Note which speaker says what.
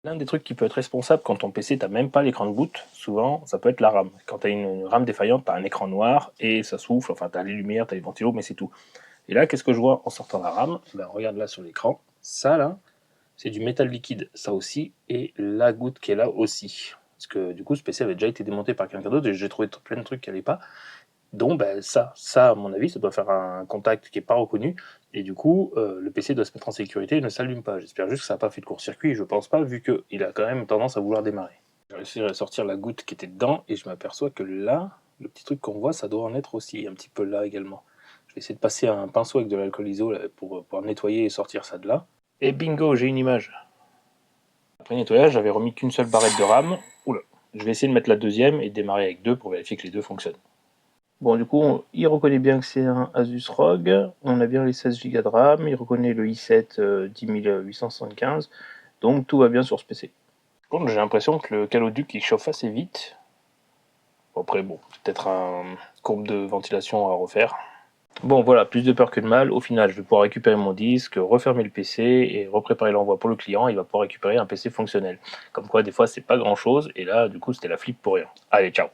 Speaker 1: L'un des trucs qui peut être responsable quand ton PC t'as même pas l'écran de boot, souvent, ça peut être la RAM. Quand t'as une RAM défaillante, t'as un écran noir et ça souffle, enfin t'as les lumières, t'as les ventilos, mais c'est tout. Et là, qu'est-ce que je vois en sortant la RAM? Ben, regarde là sur l'écran, ça là, c'est du métal liquide, ça aussi, et la goutte qui est là aussi. Parce que du coup, ce PC avait déjà été démonté par quelqu'un d'autre et j'ai trouvé plein de trucs qui n'allaient pas. Donc ben, ça, à mon avis, ça doit faire un contact qui n'est pas reconnu, et du coup, le PC doit se mettre en sécurité et ne s'allume pas. J'espère juste que ça n'a pas fait de court-circuit, je pense pas, vu qu'il a quand même tendance à vouloir démarrer. J'ai réussi à sortir la goutte qui était dedans, et je m'aperçois que là, le petit truc qu'on voit, ça doit en être aussi, un petit peu là également. Je vais essayer de passer un pinceau avec de l'alcool iso là, pour pouvoir nettoyer et sortir ça de là. Et bingo, j'ai une image. Après nettoyage, j'avais remis qu'une seule barrette de RAM. Oula. Je vais essayer de mettre la deuxième et de démarrer avec deux pour vérifier que les deux fonctionnent. Bon, du coup, il reconnaît bien que c'est un Asus ROG. On a bien les 16 Go de RAM. Il reconnaît le i7 10875. Donc tout va bien sur ce PC. Par contre, j'ai l'impression que le caloduc il chauffe assez vite. Après, bon, peut-être un courbe de ventilation à refaire. Bon, voilà, plus de peur que de mal. Au final, je vais pouvoir récupérer mon disque, refermer le PC et repréparer l'envoi pour le client. Il va pouvoir récupérer un PC fonctionnel. Comme quoi, des fois, c'est pas grand-chose. Et là, du coup, c'était la flip pour rien. Allez, ciao!